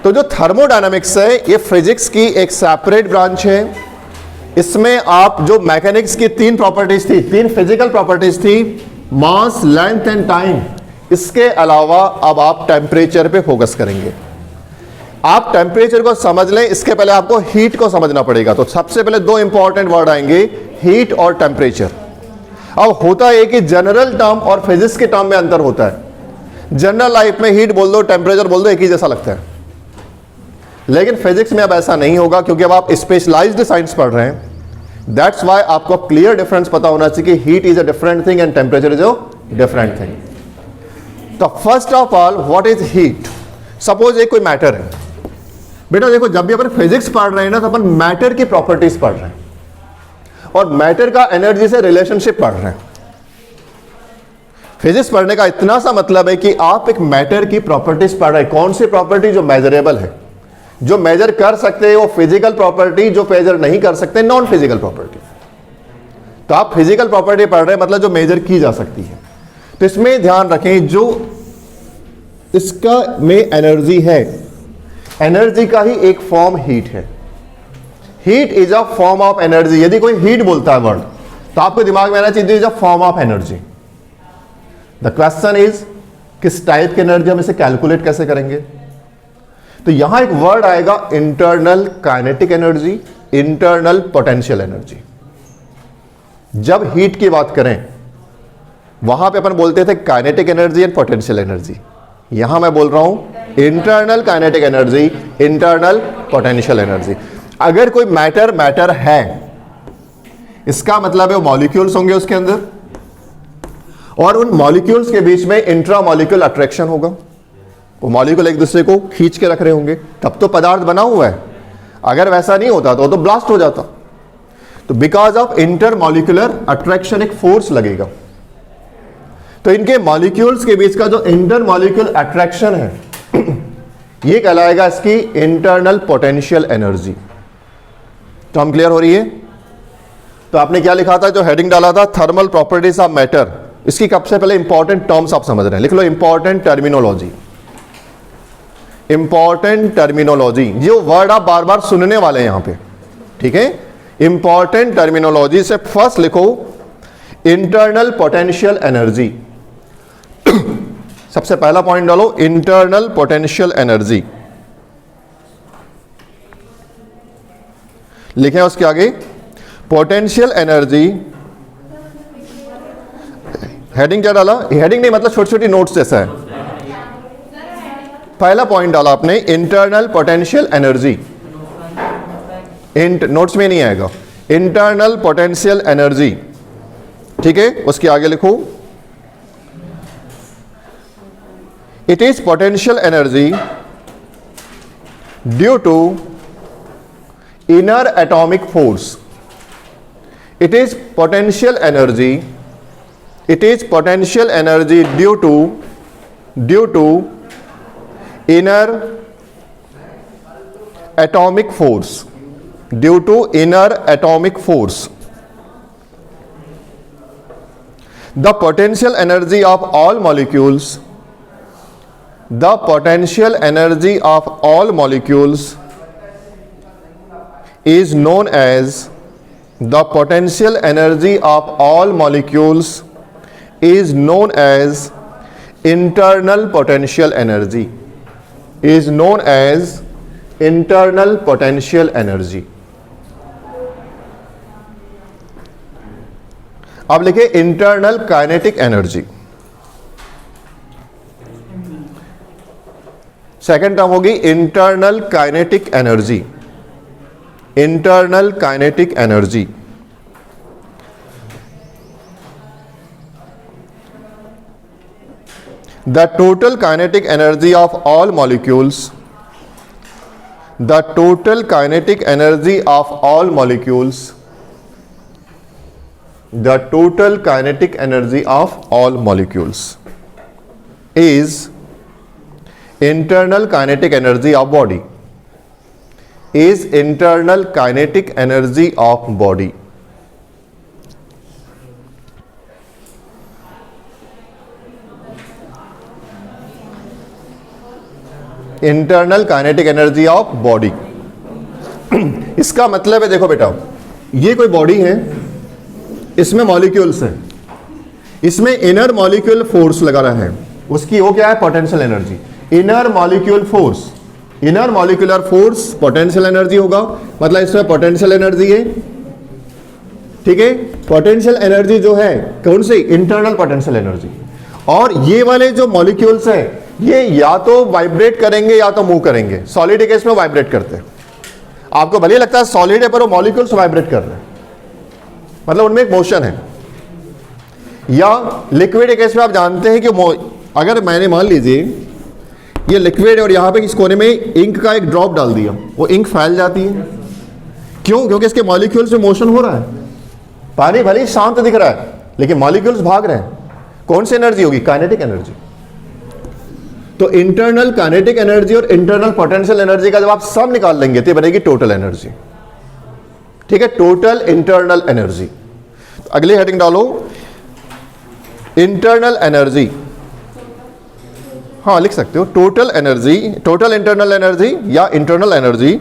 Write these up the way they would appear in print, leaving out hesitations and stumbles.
तो जो थर्मोडायनामिक्स है ये फिजिक्स की एक सेपरेट ब्रांच है। इसमें आप जो मैकेनिक्स की तीन प्रॉपर्टीज थी, तीन फिजिकल प्रॉपर्टीज थी, मास, लेंथ एंड टाइम, इसके अलावा अब आप टेम्परेचर पे फोकस करेंगे। आप टेम्परेचर को समझ लें, इसके पहले आपको हीट को समझना पड़ेगा। तो सबसे पहले दो इंपॉर्टेंट वर्ड आएंगे, हीट और टेम्परेचर। अब होता है कि जनरल टर्म और फिजिक्स के टर्म में अंतर होता है। जनरल लाइफ में हीट बोल दो, टेम्परेचर बोल दो, एक ही जैसा लगता है। लेकिन फिजिक्स में अब ऐसा नहीं होगा, क्योंकि अब आप स्पेशलाइज्ड साइंस पढ़ रहे हैं। दैट्स वाई आपको क्लियर डिफरेंस पता होना चाहिए कि heat is a different thing and temperature is a different thing. तो first of all, what is heat? Suppose एक कोई मैटर है। बेटा देखो, जब भी अपन फिजिक्स पढ़ रहे हैं ना, तो अपन मैटर की प्रॉपर्टीज पढ़ रहे हैं और मैटर का एनर्जी से रिलेशनशिप पढ़ रहे हैं। फिजिक्स पढ़ने का इतना सा मतलब है कि आप एक मैटर की प्रॉपर्टीज पढ़ रहे हैं। कौन सी प्रॉपर्टी? जो मेजरेबल है, जो मेजर कर सकते हैं वो फिजिकल प्रॉपर्टी, जो मेजर नहीं कर सकते नॉन फिजिकल प्रॉपर्टी। तो आप फिजिकल प्रॉपर्टी पढ़ रहे हैं, मतलब जो मेजर की जा सकती है। तो इसमें ध्यान रखें, जो इसका में एनर्जी है, एनर्जी का ही एक फॉर्म हीट है। Heat is a form of energy. यदि कोई हीट बोलता है वर्ड, तो आपको दिमाग में आना चाहिए is a form of energy. The question is, किस टाइप की एनर्जी, हम इसे कैलकुलेट कैसे करेंगे? तो यहां एक वर्ड आएगा, internal kinetic energy, internal potential energy. जब हीट की बात करें, वहां पे अपन बोलते थे kinetic energy and potential energy. यहां मैं बोल रहा हूं internal kinetic energy, internal potential energy. अगर कोई मैटर है, इसका मतलब है वो मॉलिक्यूल्स होंगे उसके अंदर, और उन मॉलिक्यूल्स के बीच में इंट्रा मॉलिक्यूल अट्रैक्शन होगा। वो मॉलिक्यूल एक दूसरे को खींच के रख रहे होंगे, तब तो पदार्थ बना हुआ है। अगर वैसा नहीं होता तो ब्लास्ट हो जाता। तो because of inter molecular attraction एक फोर्स लगेगा। तो इनके मॉलिक्यूल्स के बीच का जो इंटर मॉलिक्यूल अट्रैक्शन है, ये कहलाएगा इसकी इंटरनल पोटेंशियल एनर्जी। तो हम क्लियर हो रही है? तो आपने क्या लिखा था, जो हेडिंग डाला था, थर्मल प्रॉपर्टीज ऑफ मैटर। इसकी सबसे पहले इंपॉर्टेंट टर्म्स आप समझ रहे हैं, लिख लो इंपॉर्टेंट टर्मिनोलॉजी। इंपॉर्टेंट टर्मिनोलॉजी, जो वर्ड आप बार बार सुनने वाले हैं यहां पे, ठीक है? इंपॉर्टेंट टर्मिनोलॉजी से फर्स्ट लिखो इंटरनल पोटेंशियल एनर्जी। सबसे पहला पॉइंट डालो, इंटरनल पोटेंशियल एनर्जी। लिखें उसके आगे पोटेंशियल एनर्जी। हेडिंग क्या डाला? हेडिंग नहीं, मतलब छोटी छोटी नोट्स जैसा है। पहला पॉइंट डाला आपने इंटरनल पोटेंशियल एनर्जी। नोट्स में नहीं आएगा, इंटरनल पोटेंशियल एनर्जी, ठीक है? उसके आगे लिखो, it is potential energy due to inner atomic force. It is potential energy. It is potential energy due to inner atomic force. Due to inner atomic force. The potential energy of all molecules. The potential energy of all molecules is known as, the potential energy of all molecules is known as internal potential energy, is known as internal potential energy. अब लिखे internal kinetic energy. Second term होगी internal kinetic energy. Internal kinetic energy, the total kinetic energy of all molecules, the total kinetic energy of all molecules, the total kinetic energy of all molecules is internal kinetic energy of body, is internal kinetic energy of body. Internal kinetic energy of body. इसका मतलब है, देखो बेटा, ये कोई body है, इसमें molecules हैं, इसमें इनर मॉलिक्यूल फोर्स लगा रहा है, उसकी वो क्या है, potential energy. Inner molecule force, inner molecular force potential energy होगा, मतलब इसमें पोटेंशियल एनर्जी है, ठीक है। पोटेंशियल एनर्जी जो है कौन सी, इंटरनल पोटेंशियल एनर्जी। और ये वाले जो मॉलिक्यूल्स हैं ये या तो वाइब्रेट करेंगे या तो मूव करेंगे। सॉलिड केस में वाइब्रेट करते हैं, आपको भले लगता है सॉलिड है पर वो मॉलिक्यूल्स वाइब्रेट कर रहे हैं, मतलब उनमें एक मोशन है। या लिक्विड केस में आप जानते हैं कि अगर मैंने मान लीजिए ये लिक्विड है और यहां पे इस कोने में इंक का एक ड्रॉप डाल दिया, वो इंक फैल जाती है। क्यों? क्योंकि इसके मॉलिक्यूल्स में मोशन हो रहा है। पानी भले ही शांत दिख रहा है लेकिन मॉलिक्यूल्स भाग रहे हैं। कौन सी एनर्जी होगी, काइनेटिक एनर्जी। तो इंटरनल काइनेटिक एनर्जी और इंटरनल पोटेंशियल एनर्जी का जब आप सब निकाल लेंगे तो बनेगी टोटल एनर्जी, ठीक है, टोटल इंटरनल एनर्जी। अगली हेडिंग डालो, इंटरनल एनर्जी। हाँ लिख सकते हो, total energy, total internal energy या इंटरनल एनर्जी,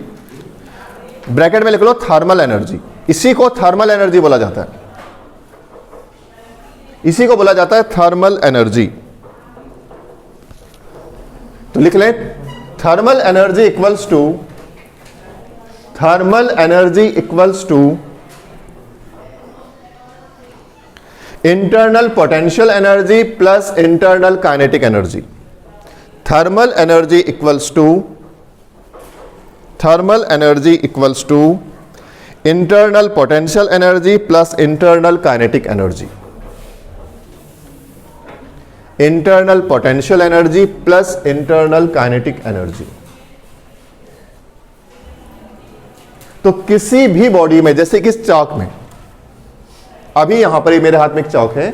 ब्रैकेट में लिख लो थर्मल एनर्जी। इसी को थर्मल एनर्जी बोला जाता है, इसी को बोला जाता है थर्मल एनर्जी। तो लिख लें, thermal energy equals to, thermal energy equals to internal potential energy plus internal kinetic energy. Thermal energy equals to, thermal energy equals to internal potential energy plus internal kinetic energy. Internal potential energy plus internal kinetic energy. तो किसी भी body में, जैसे कि इस चाक में, अभी यहां पर मेरे हाथ में एक चाक है,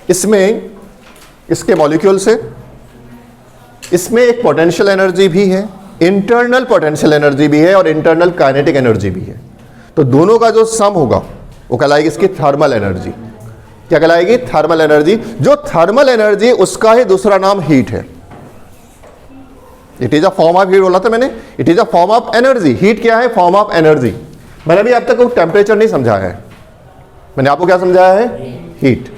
इसमें इसके मॉलिक्यूल्स है, इसमें एक पोटेंशियल एनर्जी भी है, इंटरनल पोटेंशियल एनर्जी भी है और इंटरनल काइनेटिक एनर्जी भी है। तो दोनों का जो सम होगा वो कहलाएगी इसकी थर्मल एनर्जी। क्या कहलाएगी, थर्मल एनर्जी। जो थर्मल एनर्जी उसका ही दूसरा नाम हीट है। It is a form of heat बोला था मैंने, it is a form of energy. Heat क्या है, फॉर्म ऑफ एनर्जी। मैंने अभी अब तक वो टेम्परेचर नहीं समझाया है, मैंने आपको क्या समझाया है, हीट।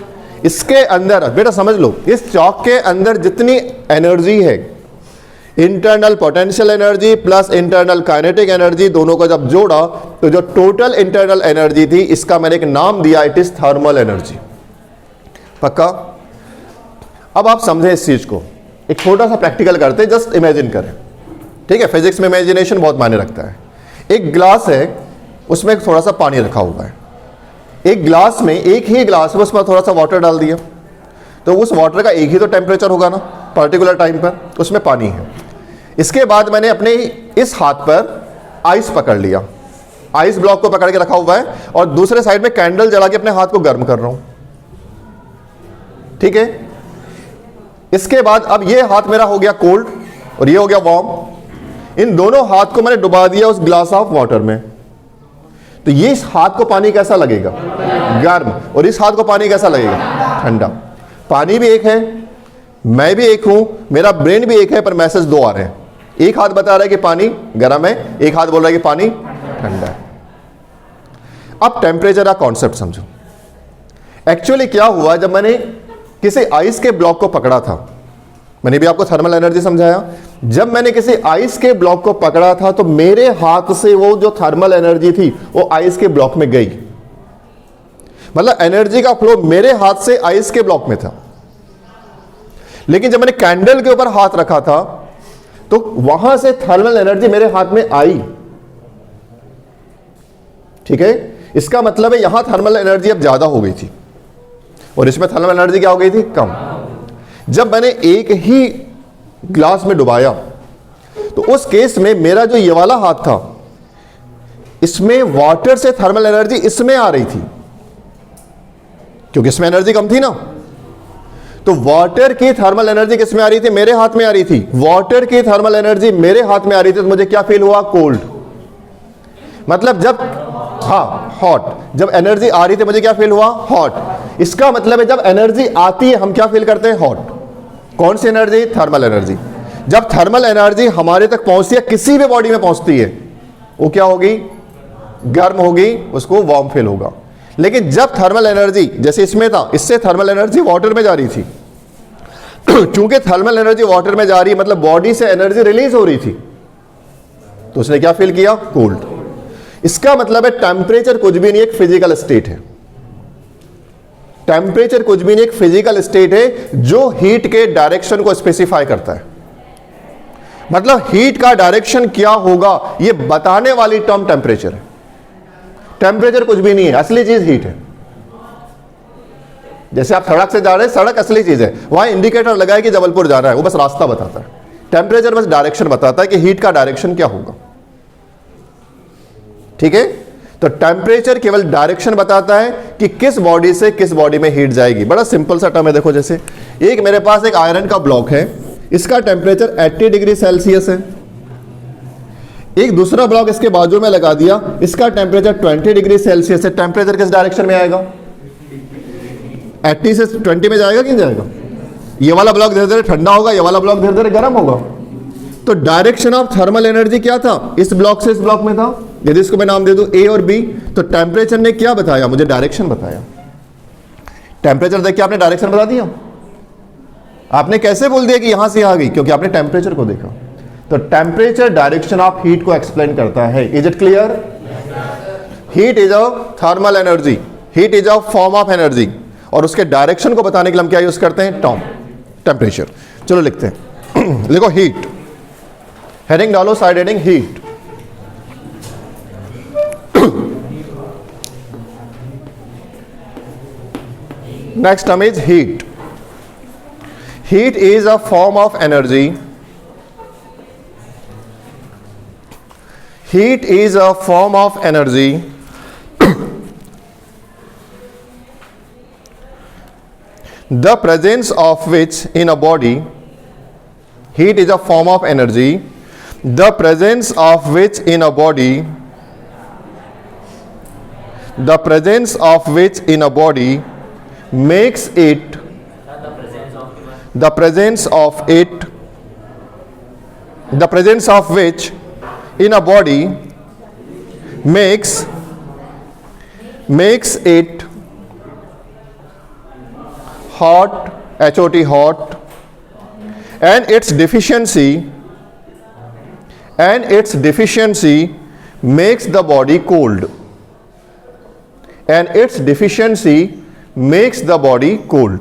इसके अंदर बेटा समझ लो, इस चौक के अंदर जितनी एनर्जी है, internal potential energy plus internal kinetic energy, दोनों को जब जोड़ा तो जो टोटल इंटरनल एनर्जी थी, इसका मैंने एक नाम दिया, इट इज थर्मल एनर्जी। पक्का? अब आप समझें इस चीज को, एक छोटा सा प्रैक्टिकल करते हैं, जस्ट इमेजिन करें, ठीक है। फिजिक्स में इमेजिनेशन बहुत मायने रखता है। एक ग्लास है, उसमें थोड़ा सा पानी रखा हुआ है। एक ग्लास में, एक ही ग्लास में उसमें थोड़ा सा वाटर डाल दिया, तो उस वाटर का एक ही तो टेम्परेचर होगा ना, पर्टिकुलर टाइम पर, उसमें पानी है। इसके बाद मैंने अपने इस हाथ पर आइस पकड़ लिया, आइस ब्लॉक को पकड़ के रखा हुआ है और दूसरे साइड में कैंडल जला के अपने हाथ को गर्म कर रहा हूं, ठीक है। इसके बाद अब ये हाथ मेरा हो गया कोल्ड और ये हो गया वार्म। इन दोनों हाथ को मैंने डुबा दिया उस ग्लास ऑफ वाटर में, तो ये इस हाथ को पानी कैसा लगेगा, गर्म, और इस हाथ को पानी कैसा लगेगा, ठंडा। पानी भी एक है, मैं भी एक हूं, मेरा ब्रेन भी एक है, पर मैसेज दो आ रहे हैं। एक हाथ बता रहा है कि पानी गर्म है, एक हाथ बोल रहा है कि पानी ठंडा है। अब टेम्परेचर का कॉन्सेप्ट समझो। एक्चुअली क्या हुआ, जब मैंने किसी आइस के ब्लॉक को पकड़ा था, मैंने भी आपको थर्मल एनर्जी समझाया, जब मैंने किसी आइस के ब्लॉक को पकड़ा था तो मेरे हाथ से वो जो थर्मल एनर्जी थी वो आइस के ब्लॉक में गई, मतलब एनर्जी का फ्लो मेरे हाथ से आइस के ब्लॉक में था। लेकिन जब मैंने कैंडल के ऊपर हाथ रखा था तो वहां से थर्मल एनर्जी मेरे हाथ में आई, ठीक है। इसका मतलब है यहां थर्मल एनर्जी अब ज्यादा हो गई थी और इसमें थर्मल एनर्जी क्या हो गई थी, कम। जब मैंने एक ही ग्लास में डुबाया तो उस केस में मेरा जो ये वाला हाथ था, इसमें वाटर से थर्मल एनर्जी इसमें आ रही थी क्योंकि इसमें एनर्जी कम थी ना। तो वाटर की थर्मल एनर्जी किस में आ रही थी, मेरे हाथ में आ रही थी। वाटर की थर्मल एनर्जी मेरे हाथ में आ रही थी तो मुझे क्या फील हुआ, कोल्ड। मतलब जब, हाँ हॉट, जब एनर्जी आ रही थी मुझे क्या फील हुआ, हॉट। इसका मतलब है जब एनर्जी आती है हम क्या फील करते हैं, हॉट। कौन सी एनर्जी, थर्मल एनर्जी। जब थर्मल एनर्जी हमारे तक पहुंचती है, किसी भी बॉडी में पहुंचती है, वो क्या होगी? गर्म होगी, उसको वार्म फील होगा। लेकिन जब थर्मल एनर्जी जैसे इसमें था, इससे थर्मल एनर्जी वाटर में जा रही थी, चूंकि थर्मल एनर्जी वाटर में जा रही है मतलब बॉडी से एनर्जी रिलीज हो रही थी, तो उसने क्या फील किया? कोल्ड। इसका मतलब है टेम्परेचर कुछ भी नहीं, एक फिजिकल स्टेट है। टेम्परेचर कुछ भी नहीं, एक फिजिकल स्टेट है जो हीट के डायरेक्शन को स्पेसिफाई करता है। मतलब हीट का डायरेक्शन क्या होगा ये बताने वाली टर्म टेम्परेचर है। टेम्परेचर कुछ भी नहीं है, असली चीज हीट है। जैसे आप सड़क से जा रहे हैं, सड़क असली चीज है, वहां इंडिकेटर लगाए कि जबलपुर जाना है, वो बस रास्ता बताता है। टेम्परेचर बस डायरेक्शन बताता है कि हीट का डायरेक्शन क्या होगा। ठीक है, तो टेम्परेचर केवल डायरेक्शन बताता है कि किस बॉडी से किस बॉडी में हीट जाएगी। बड़ा सिंपल सा टर्म है। देखो, जैसे एक मेरे पास एक आयरन का ब्लॉक है, इसका टेम्परेचर 80 डिग्री सेल्सियस है। एक दूसरा ब्लॉक इसके बाजू में लगा दिया, इसका टेम्परेचर 20 डिग्री सेल्सियस है। टेम्परेचर किस डायरेक्शन में आएगा? 80 से 20 में जाएगा कि नहीं जाएगा? ये वाला ब्लॉक धीरे धीरे ठंडा होगा, ये वाला ब्लॉक धीरे धीरे गर्म होगा। तो डायरेक्शन ऑफ थर्मल एनर्जी क्या था? इस ब्लॉक से इस ब्लॉक में था। यदि इसको मैं नाम दे दूं ए और बी, तो टेम्परेचर ने क्या बताया? मुझे डायरेक्शन बताया। टेम्परेचर देख के आपने डायरेक्शन बता दिया। आपने कैसे बोल दिया कि यहां से आ गई? क्योंकि आपने टेम्परेचर को देखा। तो टेम्परेचर डायरेक्शन ऑफ हीट को एक्सप्लेन करता है। Is it clear? Heat is a thermal energy, heat is a form of energy, और उसके डायरेक्शन को बताने के लिए हम क्या यूज करते हैं? Term temperature. चलो लिखते हैं। लिखो हीट, हेडिंग डालो, side heading heat. Next term is heat. Heat is a form of energy, heat is a form of energy the presence of which in a body, heat is a form of energy the presence of which in a body, the presence of which in a body makes it, the presence of it, the presence of which in a body makes it hot, hot, hot, and its deficiency makes the body cold, and its deficiency makes the body cold.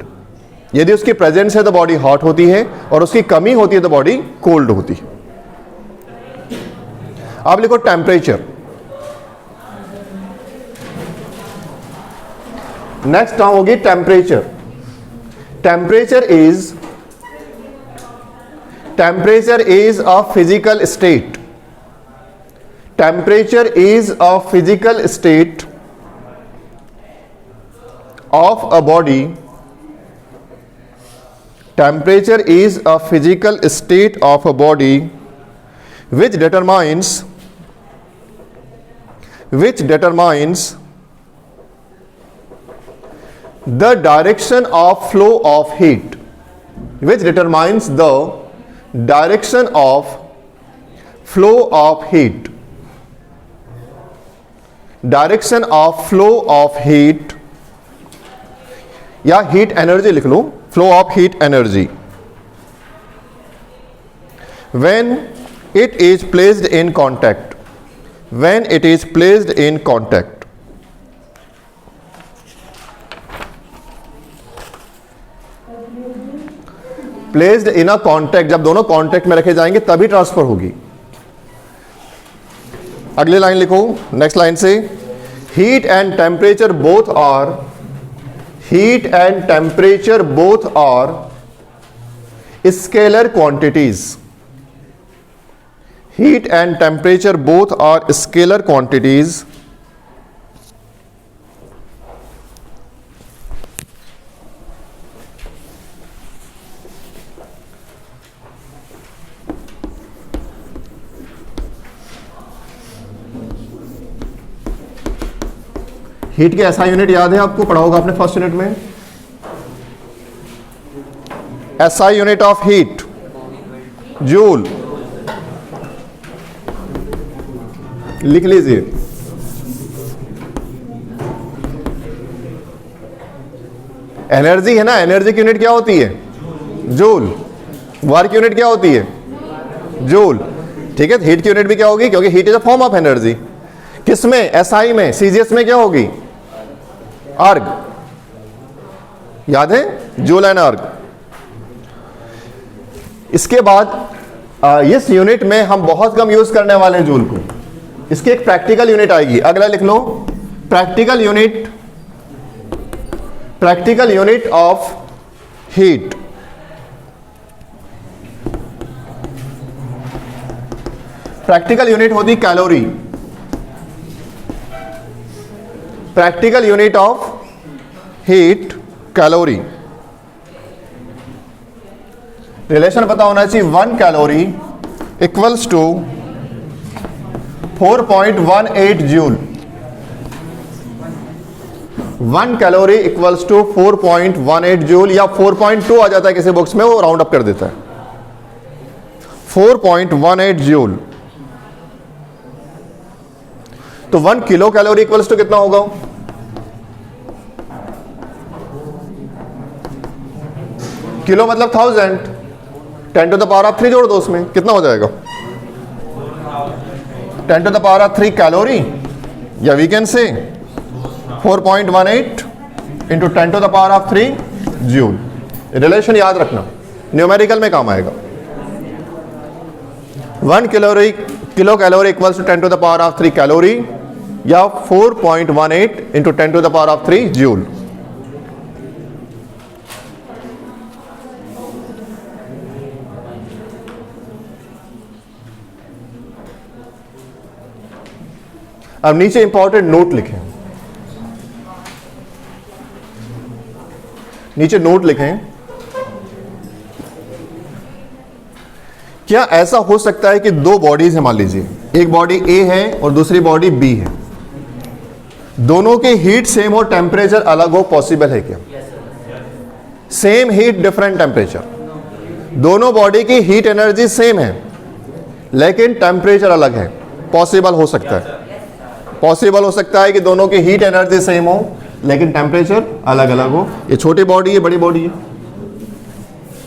यदि उसकी presence है तो body hot होती है, और उसकी कमी होती है तो बॉडी कोल्ड होती है। आप लिखो टेम्परेचर। नेक्स्ट टर्म होगी temperature. Temperature is a physical state. Temperature is a physical state of a body. Temperature is a physical state of a body which determines the direction of flow of heat, which determines the direction of flow of heat, direction of flow of heat, या heat energy लिख लो, flow of heat energy, when it is placed in contact, when it is placed in contact, placed in a contact, जब दोनों contact में रखे जाएंगे तभी transfer होगी। अगली लाइन लिखो, नेक्स्ट लाइन से, heat and temperature both are, heat and temperature both are scalar quantities, heat and temperature both are scalar quantities, heat के ऐसा यूनिट याद है आपको? पढ़ा होगा आपने फर्स्ट यूनिट में। SI unit of heat joule. लिख लीजिए। एनर्जी है ना, एनर्जी की यूनिट क्या होती है? जूल। वर्क यूनिट क्या होती है? जूल। ठीक है, हीट की यूनिट भी क्या होगी? क्योंकि heat is a form of energy. किसमें? एसआई में। सीजीएस में क्या होगी? अर्ग। याद है? जूल एंड अर्ग। इसके बाद इस यूनिट में हम बहुत कम यूज करने वाले हैं जूल को। इसकी एक प्रैक्टिकल यूनिट आएगी। अगला लिख लो, practical unit, practical unit of heat. Practical unit होती calorie. Practical unit of heat calorie. Relation पता होना चाहिए। 1 calorie equals to 4.18 joule. 1 calorie equals to 4.18 joule, या 4.2 आ जाता है किसी बुक्स में, वो राउंड अप कर देता है। 4.18 जूल। तो 1 किलो कैलोरी इक्वल्स टू कितना होगा? किलो मतलब 1000। 10 टू द पावर ऑफ 3 जोड़ दो, उसमें कितना हो जाएगा? 10 to the power of 3 calorie, या we can say 4.18 into 10 to the power of 3 joule. Relation याद रखना, न्यूमेरिकल में काम आएगा। 1 kilo calorie equals to 10 to the power of 3 calorie, या 4.18 into 10 to the power of 3 joule. अब नीचे important note लिखें। नीचे नोट लिखें। क्या ऐसा हो सकता है कि दो बॉडीज है, मान लीजिए एक बॉडी ए है और दूसरी बॉडी बी है, दोनों के हीट सेम और टेम्परेचर अलग हो? पॉसिबल है क्या? Same heat different temperature. दोनों बॉडी की हीट एनर्जी सेम है लेकिन टेम्परेचर अलग है। पॉसिबल हो सकता है। पॉसिबल हो सकता है कि दोनों की हीट एनर्जी सेम हो लेकिन टेम्परेचर अलग अलग हो। ये छोटी बॉडी है, बड़ी बॉडी है,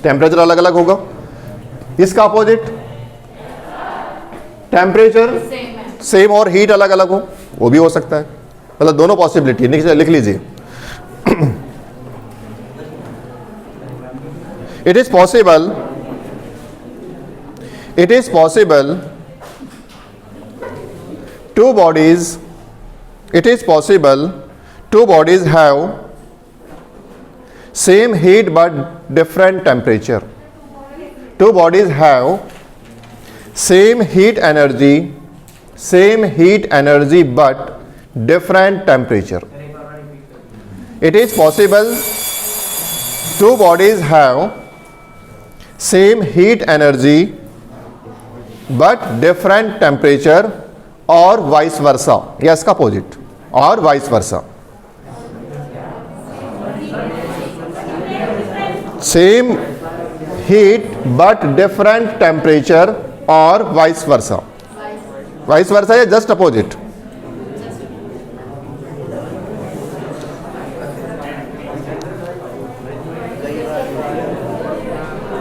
टेम्परेचर अलग अलग होगा। इसका अपोजिट, टेम्परेचर सेम और हीट अलग अलग हो, वो भी हो सकता है। मतलब दोनों पॉसिबिलिटी लिख लीजिए। It is possible two bodies have same heat but different temperature. Two bodies have same heat energy but different temperature. It is possible two bodies have same heat energy but different temperature, और vice versa, या इसका opposite, और vice versa. Same heat but different temperature, और vice versa. Vice versa या just opposite?